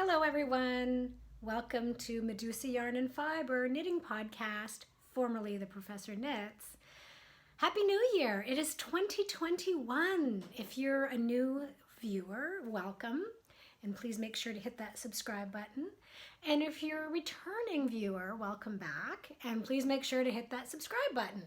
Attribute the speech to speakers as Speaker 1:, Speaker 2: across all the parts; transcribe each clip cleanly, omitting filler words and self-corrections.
Speaker 1: Hello everyone! Welcome to Medusa Yarn and Fiber Knitting Podcast, formerly the Professor Knits. Happy New Year! It is 2021. If you're a new viewer, welcome. And please make sure to hit that subscribe button. And if you're a returning viewer, welcome back. And please make sure to hit that subscribe button.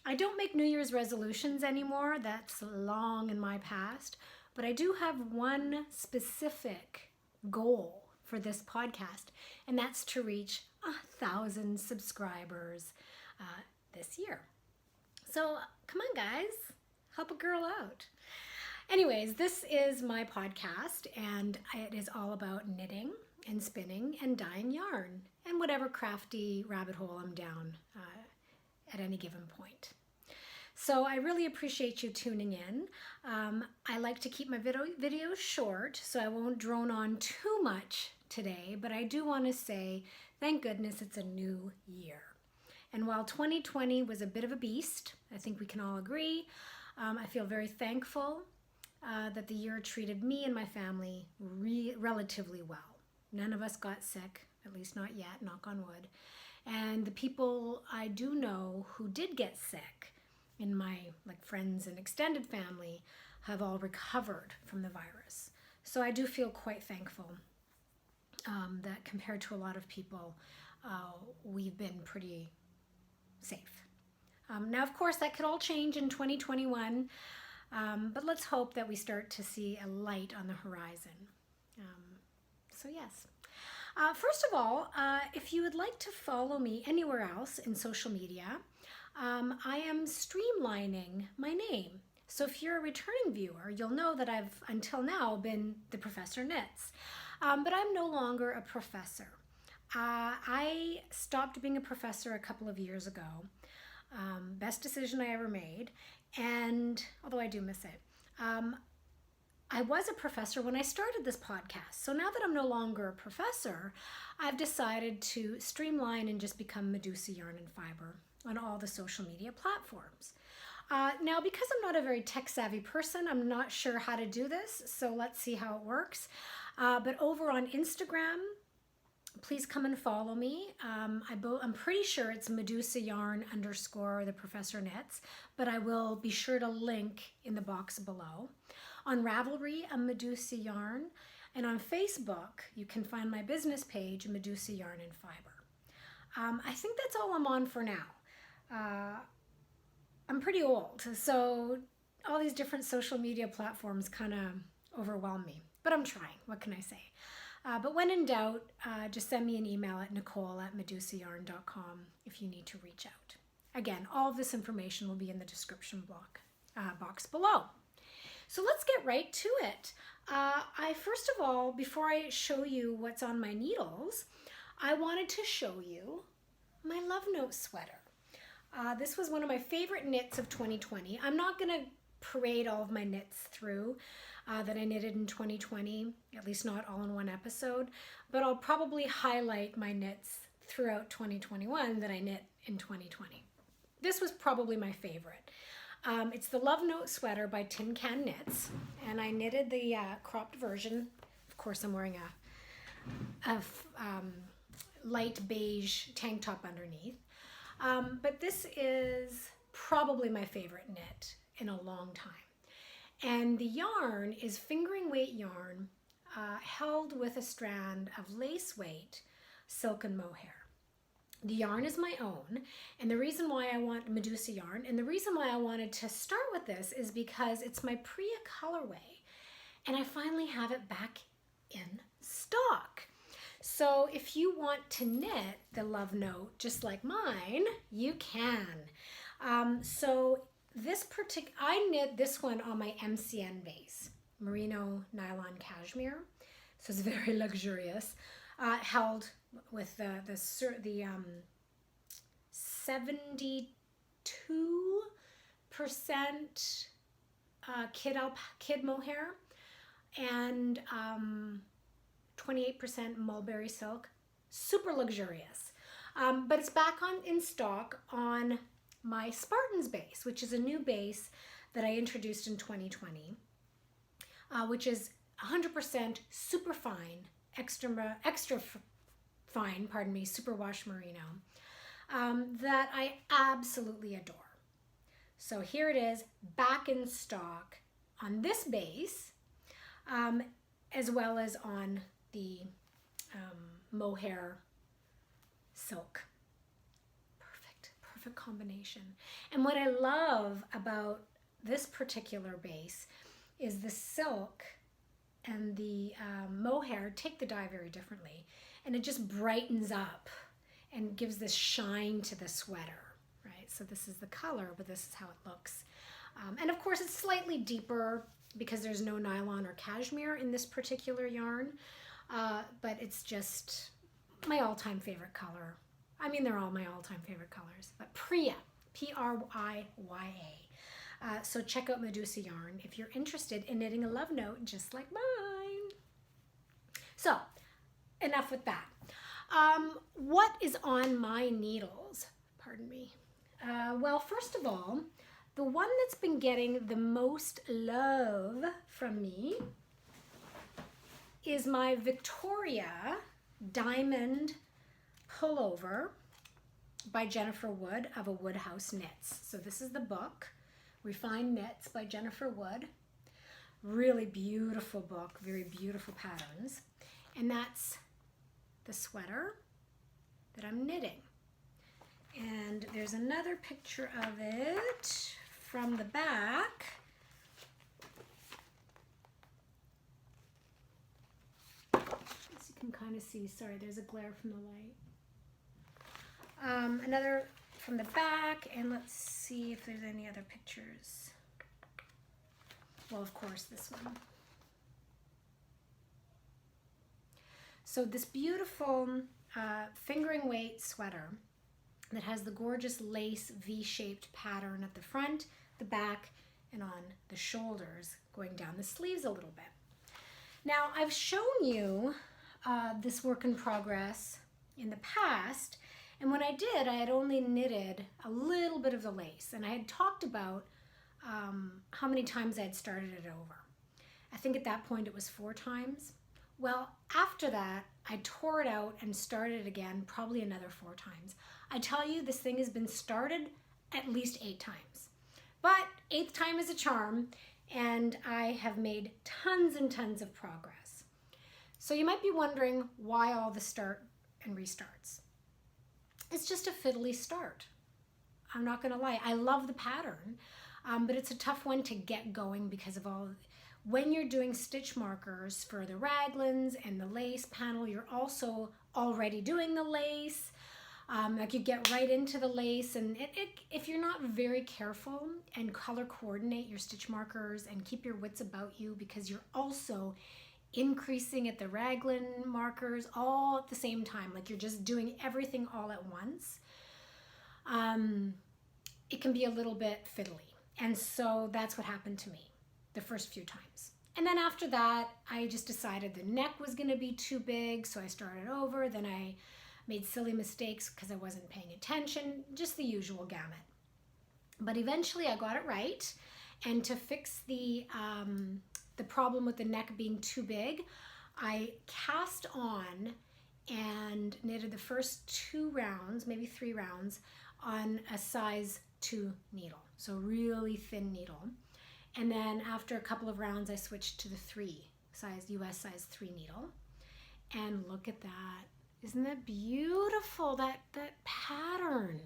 Speaker 1: I don't make New Year's resolutions anymore. That's long in my past. But I do have one specific goal for this podcast, and that's to reach 1,000 subscribers this year. So come on guys, help a girl out. Anyways, this is my podcast and it is all about knitting and spinning and dyeing yarn and whatever crafty rabbit hole I'm down at any given point. So I really appreciate you tuning in. I like to keep my videos short, so I won't drone on too much today, but I do want to say, thank goodness it's a new year. And while 2020 was a bit of a beast, I think we can all agree, I feel very thankful that the year treated me and my family relatively well. None of us got sick, at least not yet, knock on wood. And the people I do know who did get sick, in my friends and extended family, have all recovered from the virus. So I do feel quite thankful that compared to a lot of people, we've been pretty safe. Now, of course, that could all change in 2021, but let's hope that we start to see a light on the horizon. So yes. First of all, if you would like to follow me anywhere else in social media, I am streamlining my name. So if you're a returning viewer, you'll know that I've until now been the Professor Knits, but I'm no longer a professor. I stopped being a professor a couple of years ago. Best decision I ever made, and although I do miss it, I was a professor when I started this podcast. So now that I'm no longer a professor, I've decided to streamline and just become Medusa Yarn and Fiber on all the social media platforms. Now, because I'm not a very tech-savvy person, I'm not sure how to do this, so let's see how it works. But over on Instagram, please come and follow me. I'm pretty sure it's Medusa Yarn _ the Professor Knits, but I will be sure to link in the box below. On Ravelry, I'm Medusa Yarn, and on Facebook, you can find my business page, Medusa Yarn and Fiber. I think that's all I'm on for now. I'm pretty old, so all these different social media platforms kind of overwhelm me, but I'm trying. What can I say? But when in doubt, just send me an email at nicole@medusayarn.com if you need to reach out. Again, all of this information will be in the description box below. So let's get right to it. First of all, before I show you what's on my needles, I wanted to show you my Love Note sweater. This was one of my favorite knits of 2020. I'm not going to parade all of my knits through that I knitted in 2020, at least not all in one episode, but I'll probably highlight my knits throughout 2021 that I knit in 2020. This was probably my favorite. It's the Love Note sweater by Tin Can Knits, and I knitted the cropped version. Of course, I'm wearing a light beige tank top underneath. But this is probably my favorite knit in a long time. And the yarn is fingering weight yarn held with a strand of lace weight silken mohair. The yarn is my own, and the reason why I want Medusa yarn, and the reason why I wanted to start with this is because it's my Priya colorway, and I finally have it back in stock. So if you want to knit the Love Note just like mine, you can. So I knit this one on my MCN base, merino nylon cashmere. So it's very luxurious, held with the 72% kid mohair and 28% mulberry silk. Super luxurious. But it's back in stock on my Spartans base, which is a new base that I introduced in 2020, which is 100% super fine extra fine, pardon me, superwash merino that I absolutely adore. So here it is, back in stock on this base, as well as on the mohair silk. Perfect combination. And what I love about this particular base is the silk and the mohair take the dye very differently, and it just brightens up and gives this shine to the sweater, right? So this is the color, but this is how it looks. And of course it's slightly deeper because there's no nylon or cashmere in this particular yarn, but it's just my all-time favorite color. I mean, they're all my all-time favorite colors, but Priya, Priya. So check out Medusa yarn if you're interested in knitting a love note just like mine. So enough with that. What is on my needles? Pardon me. Well, first of all, the one that's been getting the most love from me is my Victoria Diamond Pullover by Jennifer Wood of A Woodhouse Knits. So this is the book, Refined Knits by Jennifer Wood. Really beautiful book, very beautiful patterns. And that's the sweater that I'm knitting. And there's another picture of it from the back. As you can kind of see, sorry, there's a glare from the light. Another from the back, and let's see if there's any other pictures. Well, of course, this one. So this beautiful fingering weight sweater that has the gorgeous lace V-shaped pattern at the front, the back, and on the shoulders, going down the sleeves a little bit. Now, I've shown you this work in progress in the past, and when I did, I had only knitted a little bit of the lace, and I had talked about how many times I had started it over. I think at that point it was 4 times. Well, after that, I tore it out and started it again, probably another 4 times. I tell you, this thing has been started at least 8 times. But 8th time is a charm, and I have made tons and tons of progress. So you might be wondering why all the start and restarts. It's just a fiddly start. I'm not gonna lie, I love the pattern, but it's a tough one to get going because of all. When you're doing stitch markers for the raglans and the lace panel, you're also already doing the lace. Like you get right into the lace, and if you're not very careful and color coordinate your stitch markers and keep your wits about you, because you're also increasing at the raglan markers all at the same time, like you're just doing everything all at once, it can be a little bit fiddly. And so that's what happened to me the first few times. And then after that, I just decided the neck was gonna be too big, so I started over. Then I made silly mistakes because I wasn't paying attention, just the usual gamut. But eventually I got it right. And to fix the problem with the neck being too big, I cast on and knitted the first 2 rounds, maybe 3 rounds, on a size 2 needle, so really thin needle. And then after a couple of rounds, I switched to the US size 3 needle. And look at that. Isn't that beautiful, that pattern?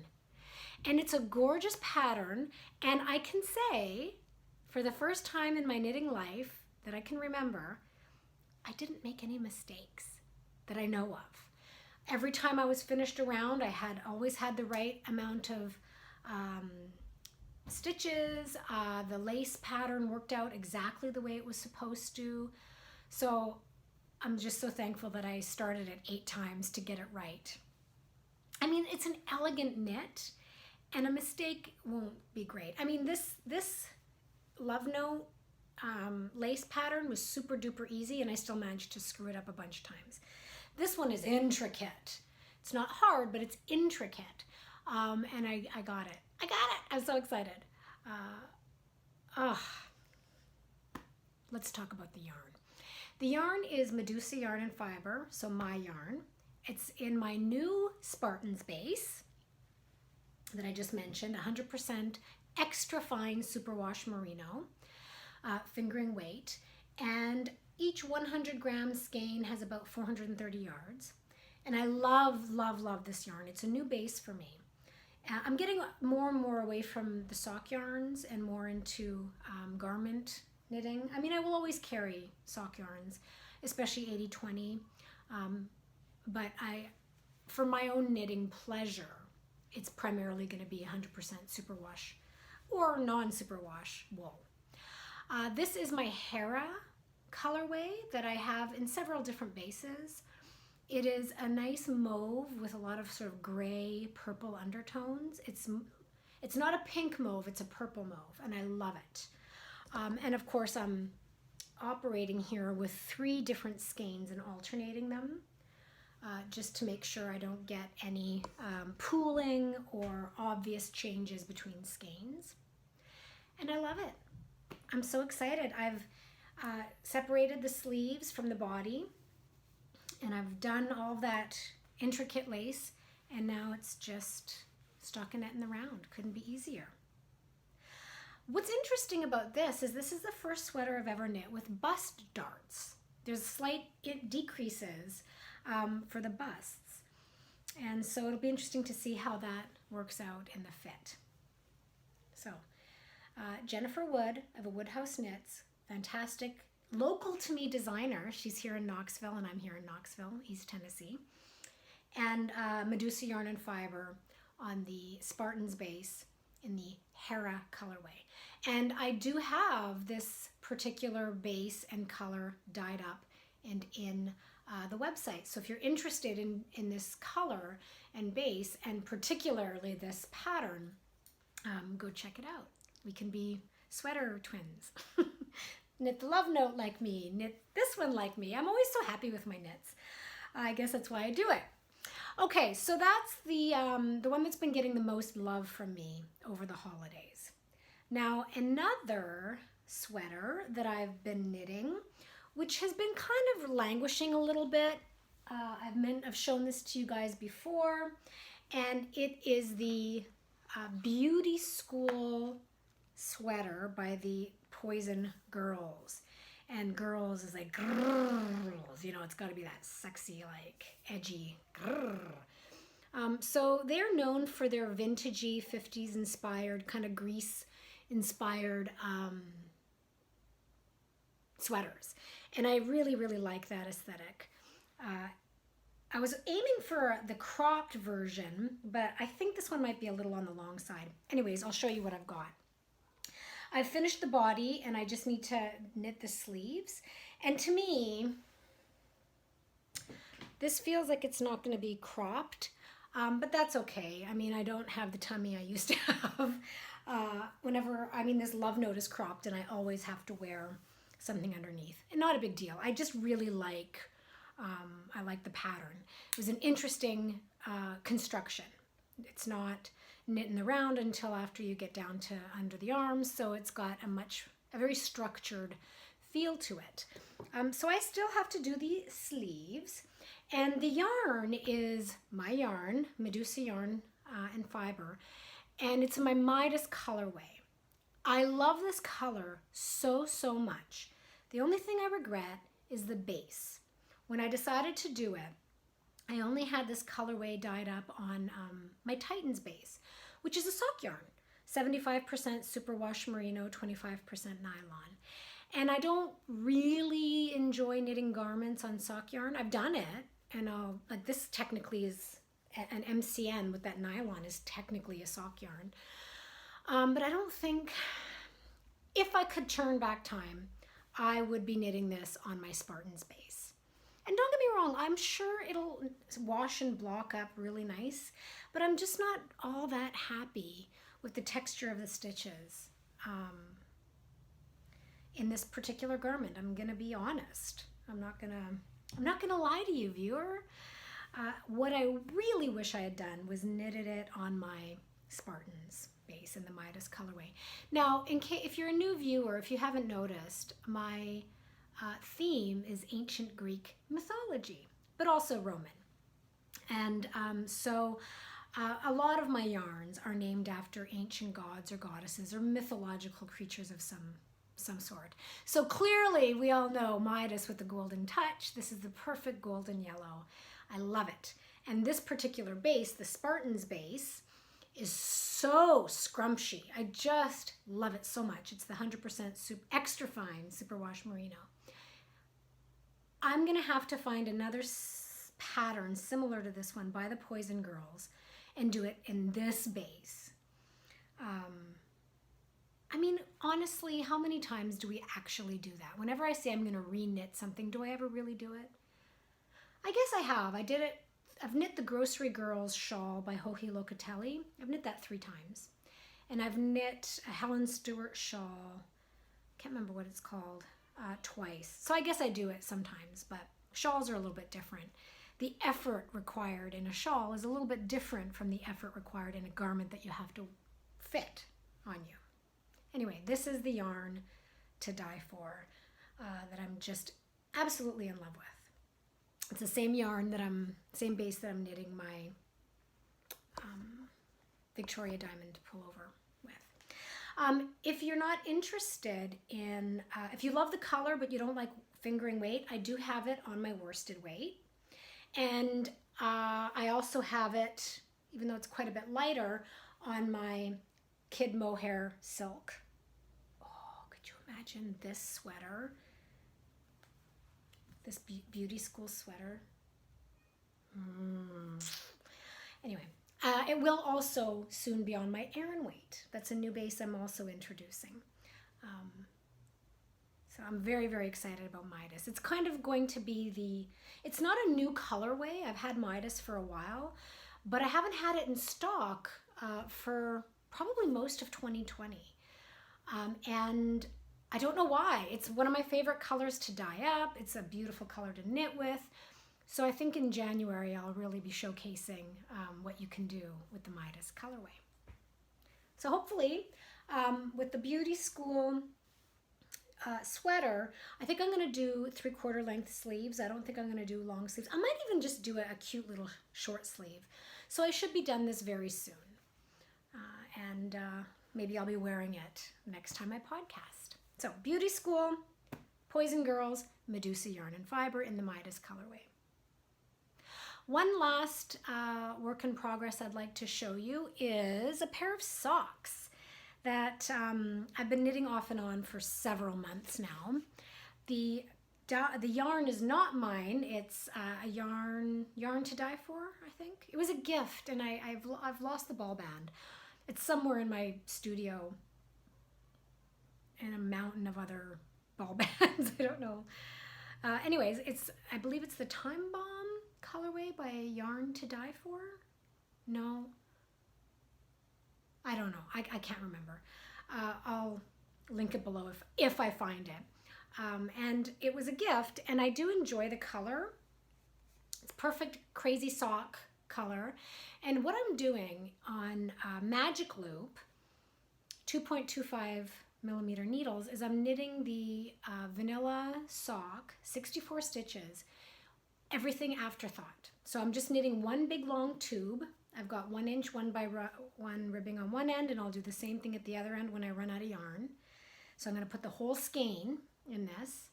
Speaker 1: And it's a gorgeous pattern, and I can say, for the first time in my knitting life that I can remember, I didn't make any mistakes that I know of. Every time I was finished a round, I had always had the right amount of stitches. The lace pattern worked out exactly the way it was supposed to. So I'm just so thankful that I started it 8 times to get it right. I mean, it's an elegant knit, and a mistake won't be great. I mean, this Love Note lace pattern was super duper easy, and I still managed to screw it up a bunch of times. This one is intricate. It's not hard, but it's intricate. And I got it. I got it. I'm so excited. Let's talk about the yarn. The yarn is Medusa yarn and fiber, so my yarn. It's in my new Spartans base that I just mentioned, 100% extra fine superwash merino, fingering weight, and each 100 gram skein has about 430 yards. And I love, love, love this yarn. It's a new base for me. I'm getting more and more away from the sock yarns and more into garment knitting. I mean, I will always carry sock yarns, especially 80/20, but for my own knitting pleasure, it's primarily going to be 100% superwash or non-superwash wool. This is my Hera colorway that I have in several different bases. It is a nice mauve with a lot of sort of gray purple undertones. It's not a pink mauve, it's a purple mauve, and I love it. And of course I'm operating here with 3 different skeins and alternating them just to make sure I don't get any pooling or obvious changes between skeins. And I love it. I'm so excited. I've separated the sleeves from the body, and I've done all that intricate lace, and now it's just stockinette in the round. Couldn't be easier. What's interesting about this is the first sweater I've ever knit with bust darts. There's slight decreases for the busts, and so it'll be interesting to see how that works out in the fit. So Jennifer Wood of a Woodhouse Knits, fantastic local to me designer. She's here in Knoxville and I'm here in Knoxville, East Tennessee. And Medusa yarn and fiber on the Spartans base in the Hera colorway. And I do have this particular base and color dyed up and in the website. So if you're interested in this color and base, and particularly this pattern, go check it out. We can be sweater twins. Knit the love note like me, knit this one like me. I'm always so happy with my knits. I guess that's why I do it. Okay, so that's the one that's been getting the most love from me over the holidays. Now, another sweater that I've been knitting, which has been kind of languishing a little bit. I've shown this to you guys before, and it is the Beauty School sweater by the Poison Grrls. And Grrls is like Grrls, you know, it's got to be that sexy, like edgy grrr. So they're known for their vintagey 50s inspired, kind of Greece inspired sweaters. And I really, really like that aesthetic. I was aiming for the cropped version, but I think this one might be a little on the long side. Anyways, I'll show you what I've got. I've finished the body and I just need to knit the sleeves. And to me, this feels like it's not going to be cropped, but that's okay. I mean, I don't have the tummy I used to have. This love note is cropped and I always have to wear something underneath. And not a big deal. I just really like, I like the pattern. It was an interesting construction. It's not knit in the round until after you get down to under the arms, so it's got a very structured feel to it. So I still have to do the sleeves, and the yarn is my yarn, Medusa yarn and fiber, and it's my Midas colorway. I love this color so, so much. The only thing I regret is the base. When I decided to do it, I only had this colorway dyed up on my Titans base, which is a sock yarn, 75% superwash merino, 25% nylon. And I don't really enjoy knitting garments on sock yarn. I've done it, and this technically is an MCN with that nylon is technically a sock yarn. But I don't think, if I could turn back time, I would be knitting this on my Spartans base. And don't get me wrong, I'm sure it'll wash and block up really nice, but I'm just not all that happy with the texture of the stitches in this particular garment. I'm gonna be honest. I'm not gonna lie to you, viewer. What I really wish I had done was knitted it on my Spartans base in the Midas colorway. Now, if you're a new viewer, if you haven't noticed, my theme is ancient Greek mythology, but also Roman. And so a lot of my yarns are named after ancient gods or goddesses or mythological creatures of some sort. So clearly we all know Midas with the golden touch. This is the perfect golden yellow. I love it. And this particular base, the Spartans base, is so scrumptious. I just love it so much. It's the 100% extra fine superwash merino. I'm gonna have to find another pattern similar to this one by the Poison Grrls and do it in this base. I mean, honestly, how many times do we actually do that? Whenever I say I'm gonna re-knit something, do I ever really do it? I guess I have. I did it. I've knit the Grocery Girls shawl by Joji Locatelli. I've knit that 3 times. And I've knit a Helen Stewart shawl, can't remember what it's called, twice. So I guess I do it sometimes, but shawls are a little bit different. The effort required in a shawl is a little bit different from the effort required in a garment that you have to fit on you. Anyway, this is the yarn to die for that I'm just absolutely in love with. It's the same yarn same base that I'm knitting my Victoria Diamond pullover with. If you're not interested in, if you love the color but you don't like fingering weight, I do have it on my worsted weight. And I also have it, even though it's quite a bit lighter, on my kid mohair silk. Oh, could you imagine this sweater? This beauty school sweater. Anyway, it will also soon be on my Aran weight. That's a new base I'm also introducing. So I'm very, very excited about Midas. It's kind of going to be it's not a new colorway. I've had Midas for a while, but I haven't had it in stock for probably most of 2020. And I don't know why. It's one of my favorite colors to dye up. It's a beautiful color to knit with. So I think in January I'll really be showcasing what you can do with the Midas colorway. So hopefully with the beauty school sweater, I think I'm going to do 3/4 length sleeves. I don't think I'm going to do long sleeves. I might even just do a cute little short sleeve. So I should be done this very soon. And maybe I'll be wearing it next time I podcast. So beauty school, Poison Grrls, Medusa yarn and fiber in the Midas colorway. One last work in progress I'd like to show you is a pair of socks that I've been knitting off and on for several months now. The yarn is not mine. It's a yarn to die for, I think. It was a gift, and I've lost the ball band. It's somewhere in my studio in a mountain of other ball bands. I don't know. Anyways, I believe it's the Time Bomb colorway by Yarn to Die For. No, I don't know. I can't remember. I'll link it below if I find it. And it was a gift, and I do enjoy the color. It's perfect crazy sock color. And what I'm doing on Magic Loop 2.25 millimeter needles is I'm knitting the vanilla sock, 64 stitches, everything afterthought. So I'm just knitting one big long tube. I've got 1 inch 1x1 ribbing on one end, and I'll do the same thing at the other end when I run out of yarn. So I'm going to put the whole skein in this,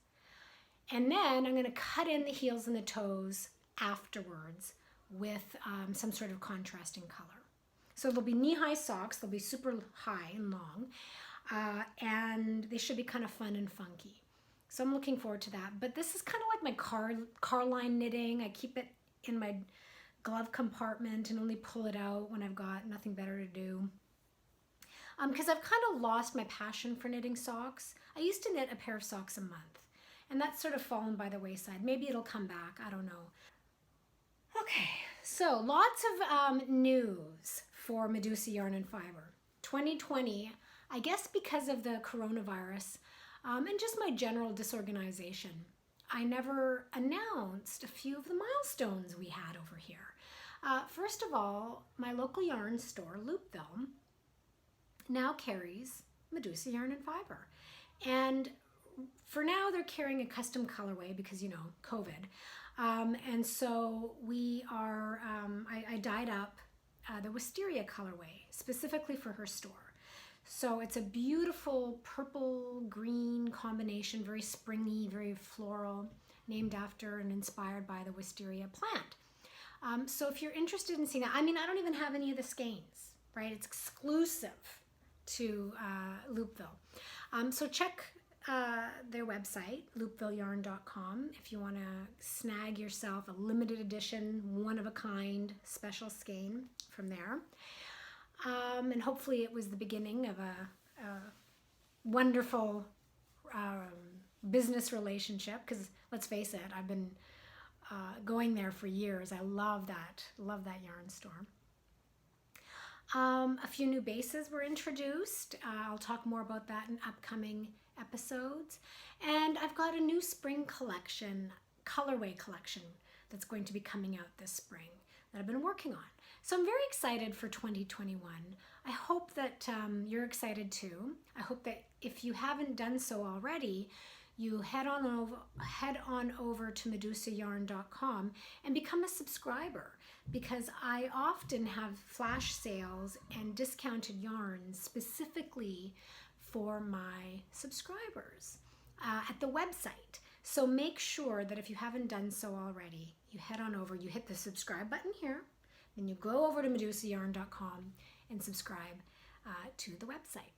Speaker 1: and then I'm going to cut in the heels and the toes afterwards with some sort of contrasting color. So there'll be knee-high socks. They'll be super high and long, and they should be kind of fun and funky. So I'm looking forward to that. But this is kind of like my car line knitting. I keep it in my glove compartment and only pull it out when I've got nothing better to do. Because I've kind of lost my passion for knitting socks. I used to knit a pair of socks a month, and that's sort of fallen by the wayside. Maybe it'll come back. I don't know. Okay, so lots of news for Medusa Yarn and Fiber. 2020, I guess because of the coronavirus and just my general disorganization, I never announced a few of the milestones we had over here. First of all, my local yarn store, Loopville, now carries Medusa Yarn and Fiber. And for now they're carrying a custom colorway because, you know, COVID. And so we are, I dyed up the wisteria colorway specifically for her store. So it's a beautiful purple green combination, very springy, very floral, named after and inspired by the wisteria plant. So if you're interested in seeing that, I mean, I don't even have any of the skeins, right? It's exclusive to Loopville. So check their website, loopvilleyarn.com, if you want to snag yourself a limited edition, one-of-a-kind special skein from there. And hopefully it was the beginning of a wonderful business relationship, because let's face it, I've been going there for years. I love that yarn store. A few new bases were introduced. I'll talk more about that in upcoming episodes. And I've got a new spring collection, colorway collection, that's going to be coming out this spring that I've been working on. So I'm very excited for 2021. I hope that you're excited too. I hope that if you haven't done so already, you head on over to medusayarn.com and become a subscriber, because I often have flash sales and discounted yarns specifically for my subscribers at the website. So make sure that if you haven't done so already, you head on over, you hit the subscribe button here, then you go over to medusayarn.com and subscribe to the website.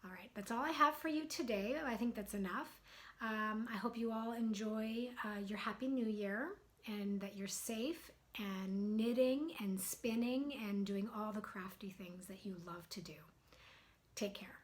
Speaker 1: All right, that's all I have for you today. I think that's enough. I hope you all enjoy your Happy New Year, and that you're safe and knitting and spinning and doing all the crafty things that you love to do. Take care.